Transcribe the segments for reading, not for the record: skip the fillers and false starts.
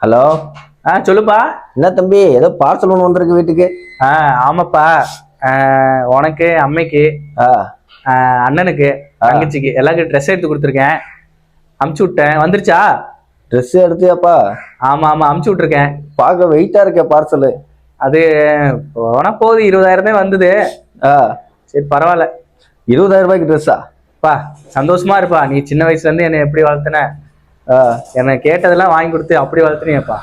Hello. சொல்லுப்பா. என்ன தம்பி, ஏதோ பார்சல் ஒன்று வந்திருக்கு வீட்டுக்கு? ஆமாப்பா. உனக்கு, அம்மைக்கு, அண்ணனுக்கு, தங்கச்சிக்கு எல்லாருக்கும் ட்ரெஸ் எடுத்து கொடுத்துருக்கேன். அமுச்சு விட்டேன். வந்துருச்சா? ட்ரெஸ் எடுத்தியாப்பா? ஆமா ஆமா, அமுச்சு விட்டுருக்கேன். பார்க்க வெயிட்டா இருக்கே பார்சலு. அது போனா போகுது, 20,000 வந்தது. சரி பரவாயில்ல. 20,000 ரூபாய்க்கு ட்ரெஸ்ஸா? பா சந்தோஷமா இருப்பா. நீ சின்ன வயசுல இருந்து என்னை எப்படி வளர்த்துன, என்னை கேட்டதெல்லாம் வாங்கி கொடுத்து அப்படி வளர்த்துனியப்பா.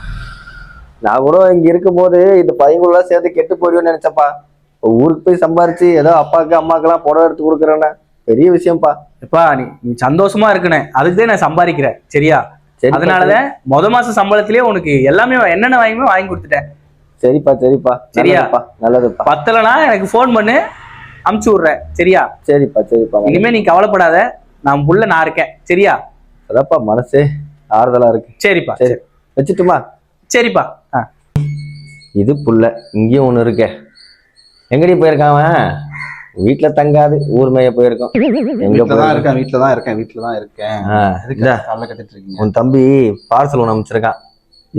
நான் கூட இங்க இருக்கும் போது இந்த பையங்களாம் சேர்த்து கெட்டு போயிடுவேன்னு நினைச்சப்பா. ஊருக்கு போய் சம்பாரிச்சு ஏதோ அப்பாவுக்கு அம்மாக்கெல்லாம் புடவை எடுத்து கொடுக்குறேன்னா பெரிய விஷயம்ப்பா. எப்பா நீ சந்தோஷமா இருக்கணும், அதுக்குதான் நான் சம்பாதிக்கிறேன். சரியா? அதனாலதான் மாச சம்பளத்திலேயே உனக்கு எல்லாமே என்னென்ன வாங்கி கொடுத்துட்டேன். சரிப்பா சரிப்பா. சரியாப்பா? நல்லதுப்பா. பத்தலனா எனக்கு போன் பண்ணு, அமுச்சு விடுறேன். சரியா? சரிப்பா சரிப்பா. இனிமே நீ கவலைப்படாத, நான் புள்ள நான் இருக்கேன். சரியா? அதாப்பா மனசே ஆறுதலா இருக்கு. சரிப்பா. சரி வச்சுட்டுமா? சரிப்பா. இது புள்ள இங்கேயும் ஒண்ணு இருக்க. எங்கடி போயிருக்கான் அவன்? வீட்டுல தங்காது, ஊர் மேய போயிருக்கோம். வீட்டுலதான் இருக்கேன். கட்டிட்டு இருக்கீங்க? உன் தம்பி பார்சல் ஒன்று அமைச்சிருக்கான்.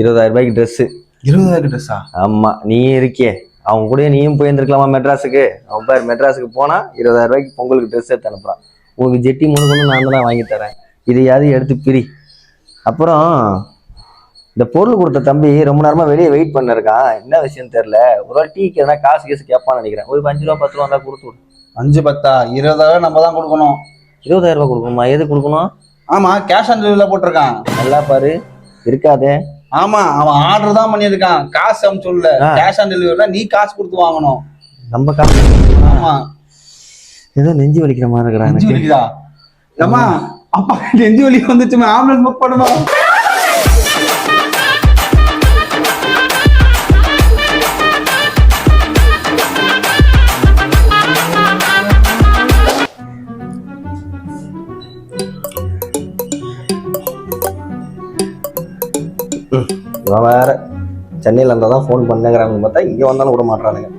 20,000 ரூபாய்க்கு ட்ரெஸ். 20,000 ட்ரெஸ்ஸா? ஆமா, நீயும் இருக்கியே, அவன் கூட நீயும் போயிருந்துருக்கலாமா மெட்ராஸுக்கு? அவன் பேர் மெட்ராஸுக்கு போனா 20,000 ரூபாய்க்கு பொங்கலுக்கு ட்ரெஸ் எடுத்து அனுப்புறான். உங்களுக்கு ஜெட்டி முழுக்க நான் தான் வாங்கி தரேன், இதையாவது எடுத்து பிரி. அப்புறம் இந்த பொருள் கொடுத்த தம்பி ரொம்ப நேரமா வெளியே வெயிட் பண்ணிருக்கான். என்ன விஷயம் தெரியல. ஒரு டீக்கு எதனா காசு கேட்பான்னு நினைக்கிறேன். ஒரு 5 ரூபா 10 ரூபா இருந்தா கொடுத்து விடு. 5 10 20,000 நம்ம தான் கொடுக்கணும். 20,000 ரூபாய் கொடுக்கணுமா? எது கொடுக்கணும்? ஆமா, கேஷ் ஆன் டெலிவரியில போட்டிருக்கான். நல்லா பாரு, இருக்காதே. ஆமா, அவன் ஆர்டர் தான் பண்ணியிருக்கான், காசு அமுச்சு இல்ல. கேஷ் ஆன் டெலிவரினா நீ காசு கொடுத்து வாங்கணும். நம்ம காசு? ஆமா. ஏதோ நெஞ்சு வலிக்கிற மாதிரி இருக்கிறான். நெஞ்சு வலிக்குதா? ஏமா அப்பா நெஞ்சு வலி வந்துச்சுமா, ஆம்புலன்ஸ் புக் பண்ணுமா? வேற சென்னையில் இருந்தால் தான் ஃபோன் பண்ணுங்கிறாங்க, பார்த்தா இங்கே வந்தாலும் விட மாட்டானுங்க.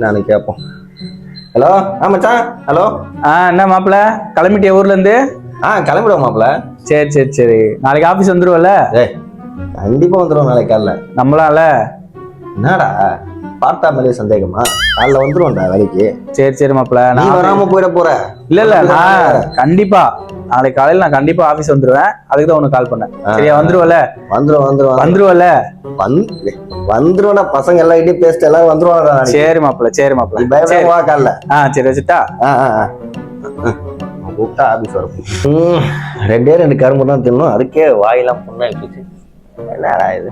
நான் கேட்போம். ஹலோ. மச்சான். ஹலோ. என்ன மாப்பிள்ள, கிளம்பிட்டிய ஊர்ல இருந்து? கிளம்பிடுவோம் மாப்பிள்ள. சரி சரி சரி. நாளைக்கு ஆபீஸ் வந்துருவல? கண்டிப்பா வந்துடுவோம் நாளைக்கு காலைல. நம்மளால என்னடா பார்த்தா மேலே சந்தேகமா? காலைல வந்துருவோம்டா வேலைக்கு. சரி சரி மாப்பிள்ள. நான் வராம போயிட போற? இல்ல நான் கண்டிப்பா நாளைக்கு காலையில நான் கண்டிப்பா ஆபீஸ் வந்துருவேன். அதுக்கு தான் உனக்கு கால் பண்ணேன். சரியா? வந்துருவல? வந்துருவல? வந்துருவா. பசங்க எல்லார்கிட்டயும் பேசிட்டு எல்லாரும் வந்துருவாங்க. சரி மாப்பிள்ள. சரி மாப்பிள்ள. பயமா காலைல. சரி வச்சுட்டா? கூப்பிட்டா ஆபீஸ் வரும். 2 கரும்பு தான் தின்னும், அதுக்கே வாயெல்லாம் புண்ணாயிடுச்சு. என்னடா இது?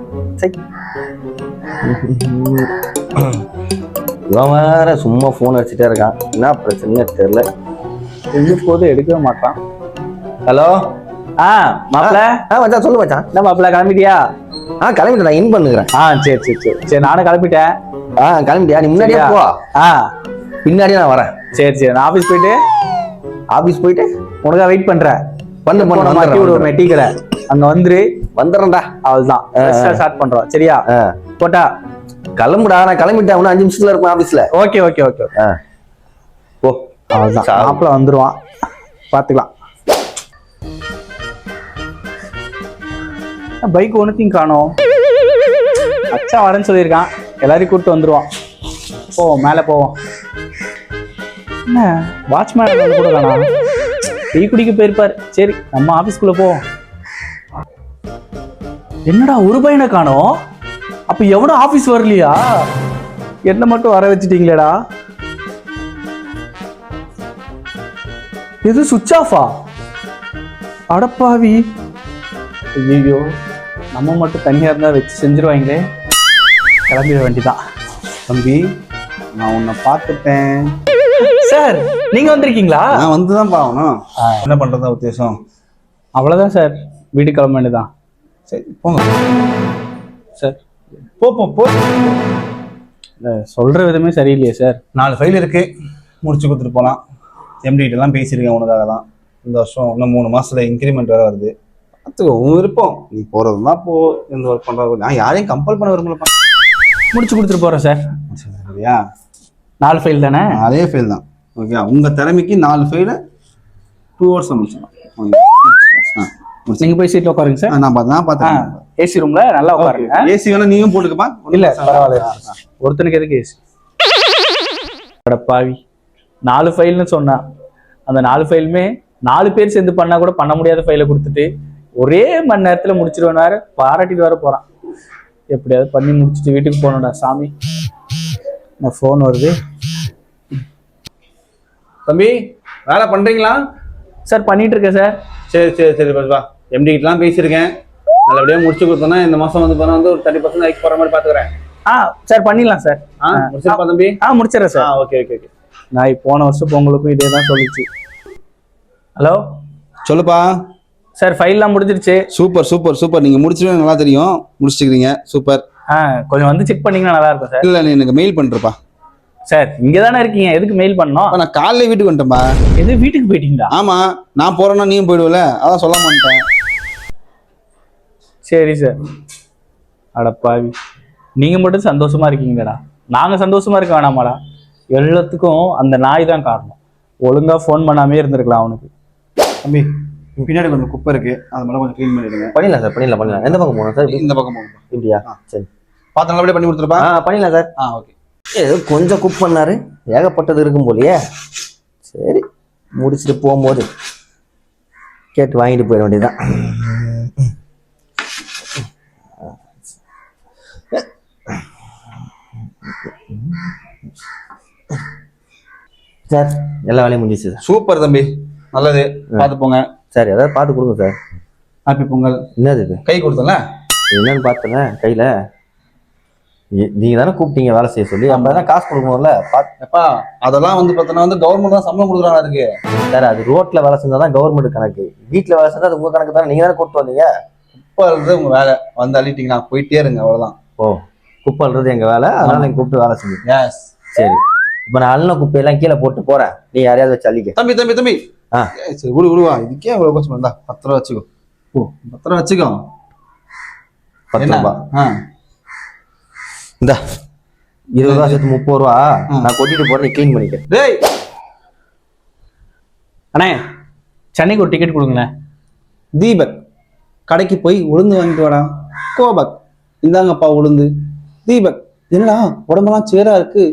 இவன் வேற சும்மா போன் அடிச்சுட்டே இருக்கான். என்ன பிரச்சனை தெரியல. போது எடுக்கவே மாட்டான். ஹலோ. மாப்பிள்ள. மச்சான் சொல்லு மச்சான். என்ன மாப்பிள்ள, கிளம்பிட்டியா? கிளம்பிட்டு நான் இன் பண்ணுகிறேன். சரி சரி சரி சரி. நானும் கிளம்பிட்டேன். கிளம்பிட்டியா? நீ முன்னாடியே போ. பின்னாடியே நான் வரேன். சரி சரி. நான் ஆபீஸ் போயிட்டு உனக்கா வெயிட் பண்றேன். பண்ண டீ கடை அங்க வந்துடுறேன்டா. அவள்தான் ஸ்டார்ட் பண்றோம். சரியா? போட்டா கிளம்புடா. நான் கிளம்பிட்டேன், 5 நிமிஷத்துல இருப்பேன் ஆபீஸ்ல. Okay okay okay. போ. அவள்தான் மாப்பிள்ள வந்துருவான், பாத்துக்கலாம். பைக் ஒன்னுத்தையும் காணோம். அச்சா வரேன்னு சொல்லியிருக்கான், எல்லாரையும் கூப்பிட்டு வந்துருவான். போவோம், மேல போவோம். என்ன வாட்ச்மேன் கூட காணோம், டீ குடிக்க போயிருப்பாரு. சரி நம்ம ஆபீஸ்க்குள்ள போவோம். என்னடா ஒரு பையனை காணோம்? அப்ப எவனும் ஆபீஸ் வரலையா? என்ன மட்டும் வர வச்சுட்டீங்களேடா. எது சுவிட்ச் ஆஃபா? அடப்பாவி. ஐயோ, நம்ம மட்டும் தனியா இருந்தா வச்சு செஞ்சிருவாங்களே. கிளம்பிட வேண்டிதான். தம்பி, நான் உன்னை பார்த்துட்டேன். சார் நீங்க வந்திருக்கீங்களா? நான் வந்துதான் பாவணும். என்ன பண்றதா உத்தேசம்? அவ்வளவுதான் சார், வீட்டுக்கு கிளம்ப வேண்டியதான். சரி போங்க சார். போ. சொல்ற விதமே சரியில்லையே சார். 4 ஃபைல் இருக்கு, முடிச்சு கொடுத்துட்டு போகலாம். எம்டிகிட்ட எல்லாம் பேசியிருக்கேன் உனக்காக தான். இந்த வருஷம் இன்னும் 3 மாசத்துல இன்க்ரிமெண்ட் வேற வருது. பார்த்துக்கோ, உன் விருப்பம். நீ போறதுன்னா போ, எந்த ஒர்க் பண்றது. நான் யாரையும் கம்பல் பண்ண விரும்பலப்பா. முடிச்சு கொடுத்துட்டு போறேன் சார். சரியா? 4 ஃபைல் தானே? 4 ஃபைல் தான். ஓகே, உங்க திறமைக்கு 4 ஃபைல 2 ஹவர்ஸ் முடிச்சிடலாம். நீங்க போய் சீட்ல உட்காருங்க சார். நான் பார்த்தேன். ஏசி ரூம்ல நல்லா உட்காருங்க. ஏசி வேணா நீயும் போட்டுக்கப்பா. இல்ல பரவாயில்ல, ஒருத்தனுக்கு எதுக்கு ஏசி? பாவி 4 ஃபைல்னு சொன்னா, அந்த 4 ஃபைலுமே 4 பேர் சேர்ந்து பண்ணா கூட பண்ண முடியாத ஃபைலை கொடுத்துட்டு ஒரே மணி நேரத்துல முடிச்சிருவேனாரு, பாராட்டிட்டு வர போறான். எப்படியாவது பண்ணி முடிச்சுட்டு வீட்டுக்கு போகணும்டா சாமி. நான் ஃபோன் வருது. தம்பி வேலை பண்றீங்களா? சார் பண்ணிட்டு இருக்கேன் சார். சரி பா. எம்டி கிட்டலாம் பேசியிருக்கேன். நல்லபடியா முடிச்சு கொடுத்தோன்னா இந்த மாசம் வந்து போனா வந்து ஒரு 30% ஹைக் போற மாதிரி பாத்துக்கிறேன். சார் பண்ணிடலாம் சார். முடிச்சிருப்பா தம்பி? முடிச்சிடறேன் சார். ஓகே. நான் போன வருஷம் பொங்கலுக்கும் இதே தான் சொல்லிச்சு. ஹலோ சொல்லுப்பா. சார் ஃபைல்லாம் முடிஞ்சிருச்சு. சூப்பர். நீங்க முடிச்சிருவே நல்லா தெரியும். முடிச்சிருக்கீங்க, சூப்பர். கொஞ்சம் வந்து செக் பண்ணீங்கன்னா நல்லா இருக்கும் சார். இல்ல நீ எனக்கு மெயில் பண்றப்பா. சார் இங்க தானே இருக்கீங்க, எதுக்கு மெயில் பண்ணோம்? நான் காலையில வீட்டுக்கு வந்துட்டேன்பா. எது வீட்டுக்கு போயிட்டீங்களா? ஆமா, நான் போறேன்னா நீயும் போயிடுவல, அதான் சொல்ல மாட்டேன். சரி சார். அடப்பாவி, நீங்க மட்டும் சந்தோஷமா இருக்கீங்கடா, நாங்க சந்தோஷமா இருக்க வேணாமாடா? எல்லாத்துக்கும் அந்த நாய் தான் காரணம். ஒழுங்கா ஃபோன் பண்ணாமே இருந்திருக்கலாம் அவனுக்கு. தம்பி பின்னாடி கொஞ்சம் குப்பை இருக்கு, அது மட்டும் கொஞ்சம் க்ளீன் பண்ணிடுங்க. பண்ணிடலாம் சார், பண்ணிடலாம். எந்த பக்கம் போகணும் சார்? இந்த பக்கம் போகணும். இப்படியா? சரி, பார்த்து நல்லபடியா பண்ணி கொடுத்துருப்பா. பண்ணிடலாம் சார். ஓகே. ஏதோ கொஞ்சம் குக் பண்ணாரு, ஏகப்பட்டது இருக்கும் போலியே. சரி, முடிச்சுட்டு போகும்போது கேட்டு வாங்கிட்டு போயிட வேண்டியதுதான். சார் எல்லா வேலையும் முடிஞ்சிச்சு சார். சூப்பர் தம்பி, நல்லது. பார்த்து போங்க. சரி, ஏதாவது பார்த்து கொடுங்க சார். ஹாப்பி பொங்கல். என்னது இது? கை கொடுத்தல என்னன்னு பார்த்தல கையில. நீங்க தானே கூப்பிட்டீங்க வேலை செய்ய சொல்லி, நம்ம தானே காசு கொடுக்கணும்ல. எப்பா அதெல்லாம் வந்து பார்த்தோன்னா வந்து கவர்மெண்ட் தான் சம்பளம் கொடுக்குறாங்க இருக்கு சார். அது ரோட்ல வேலை செஞ்சாதான் கவர்மெண்ட் கணக்கு, வீட்டுல வேலை செஞ்சா அது உங்க கணக்கு தானே. நீங்க தானே கூப்பிட்டு வந்தீங்க. குப்பை அழுறது உங்க வேலை, வந்து அள்ளிட்டீங்கன்னா போயிட்டே இருங்க, அவ்வளவுதான். குப்பை அழுறது எங்க வேலை, அதனால நீங்க கூப்பிட்டு வேலை செஞ்சீங்க. எஸ். சரி, இப்ப நான் அள்ளன குப்பையெல்லாம் கீழே போட்டு போறேன், நீ யாரையாவது வச்சு அள்ளிக்க. தம்பி சரி, விடுவா. இதுக்கே இவ்வளவு கோச்சம் வந்தா 10 ரூபா வச்சுக்கோ. 10 ரூபா வச்சுக்கோ. 10 ரூபா இந்த 20 ரூபா சேர்த்து 30 ரூபா நான் கொட்டிட்டு போறேன், நீ கிளீன் பண்ணிக்க. டேய் அண்ணே, சென்னைக்கு ஒரு டிக்கெட் கொடுங்களேன். தீபக் கடைக்கு போய் உளுந்து வாங்கிட்டு வாடா. கோபக் இந்தாங்கப்பா உளுந்து. தீபக் என்னடா உடம்பெல்லாம் சேரா இருக்கு.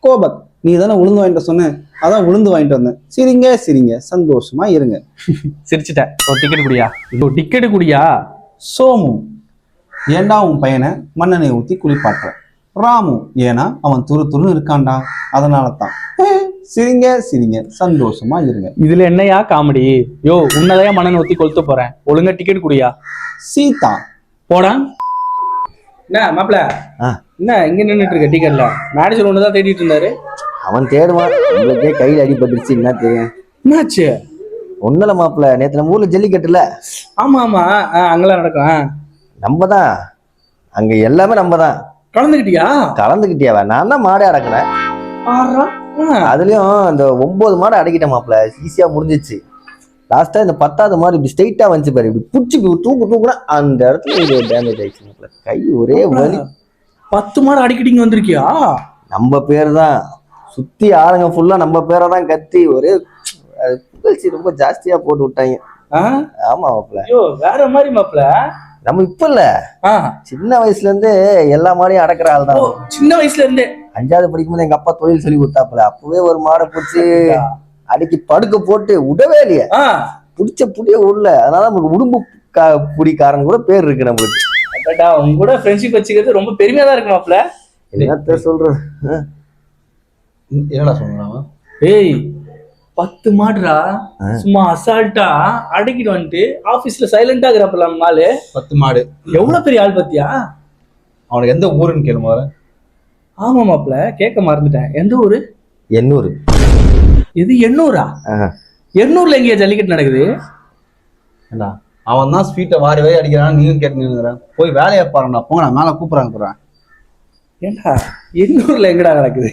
கோபக் நீ தானே உளுந்து வாங்கிட்டு சொன்ன, அதான் உளுந்து வாங்கிட்டு வந்தேன். சிரிங்க சந்தோஷமா இருங்க. சிரிச்சிட்டேன். ஒரு டிக்கெட் குடியா, ஒரு டிக்கெட் குடியா. சோமு ஏண்டா உன் பையனை மண்ணெண்ணெய் ஊத்தி குளிப்பாட்டுற. ராமு ஏன்னா அவன் துருன்னு இருக்கான்டா, அதனால தான். சிரிங்க சந்தோஷமா இருங்க. இதுல என்னையா காமெடி? யோ, உன்னதையா மண்ணெண்ணெய் ஊத்தி கொளுத்த போறேன், ஒழுங்கா டிக்கெட் குடியா. சீதா போடா. என்ன மாப்பிள்ள, என்ன இங்க நின்றுட்டு இருக்க? டிக்கெட்ல மேனேஜர் ஒண்ணுதான் தேடிட்டு இருந்தாரு. அவன் தேடுவான், உங்களுக்கே கையில் அடிபட்டுருச்சு. என்ன தெரியும்? என்னாச்சு? ஒண்ணுல மாப்பிள்ள, நேத்து நம்ம ஊர்ல ஜல்லிக்கட்டுல. ஆமா அங்கெல்லாம் நடக்கும். நம்ம தான் அங்க, எல்லாமே நம்ம தான். கலந்துக்கிட்டியா? நான் தான் மாடே அடக்குனேன். அதுலயும் இந்த 9 மாடை அடக்கிட்டேன் மாப்பிள்ள, ஈஸியா முடிஞ்சிச்சு. லாஸ்டா இந்த 10வது மாதிரி இப்படி ஸ்ட்ரைட்டா வந்துச்சு பாரு, இப்படி புடிச்சு தூக்குனா அந்த இடத்துல இது டேமேஜ் ஆயிடுச்சு மாப்பிள்ள. கை ஒரே வலி. 10 மாடு அடிக்கிட்டீங்க வந்திருக்கியா? நம்ம பேர் தான் சுத்தி ஆளுங்க ஃபுல்லா நம்ம பேரை தான் கத்தி ஒரே புகழ்ச்சி ரொம்ப ஜாஸ்தியா போட்டு விட்டாங்க. ஆமா மாப்பிள்ள, வேற மாதிரி மாப்பிள்ள. நம்ம இப்ப இல்ல, சின்ன வயசுல இருந்து எல்லா மாடையும் அடக்குற ஆள் தான். சின்ன வயசுல இருந்து 5வது படிக்கும்போது எங்க அப்பா தொழில் சொல்லி கொடுத்தாப்புல, அப்பவே ஒரு மாடை பிடிச்சி அடிக்கி படுக்க போட்டு விடவே இல்லையா, புடிச்ச புடிய உள்ள. அதனால நமக்கு உடும்பு புடிக்காரன் கூட பேர் இருக்கு நம்மளுக்கு. உங்க கூட ஃப்ரெண்ட்ஷிப் வச்சுக்கிறது ரொம்ப பெருமையா தான் இருக்கு மாப்பிள்ள. என்னத்த சொல்றது? என்னடா சொல்றான்? ஏய் 10 மாடுரா, சும்மா அசால்ட்டா அடக்கிட்டு வந்துட்டு ஆபீஸ்ல சைலண்டா இருக்கிறப்பல ஆளு. 10 மாடு எவ்வளவு பெரிய ஆள் பத்தியா? அவனுக்கு எந்த ஊருன்னு கேளுமா? ஆமா மாப்பிள்ள, கேட்க மறந்துட்டேன். எந்த ஊரு? எண்ணூர். இது எண்ணூரா? எண்ணூர்ல எங்கேயா ஜல்லிக்கட்டு நடக்குது? அவன் தான் ஸ்வீட்டை வாரி அடிக்கிறான், நீயும் கேட்டு போய் வேலையை பாருங்கண்ணா. போங்க, நான் மேல கூப்பிடுறாங்க. ஏண்டா எண்ணூர்ல எங்கடா நடக்குது?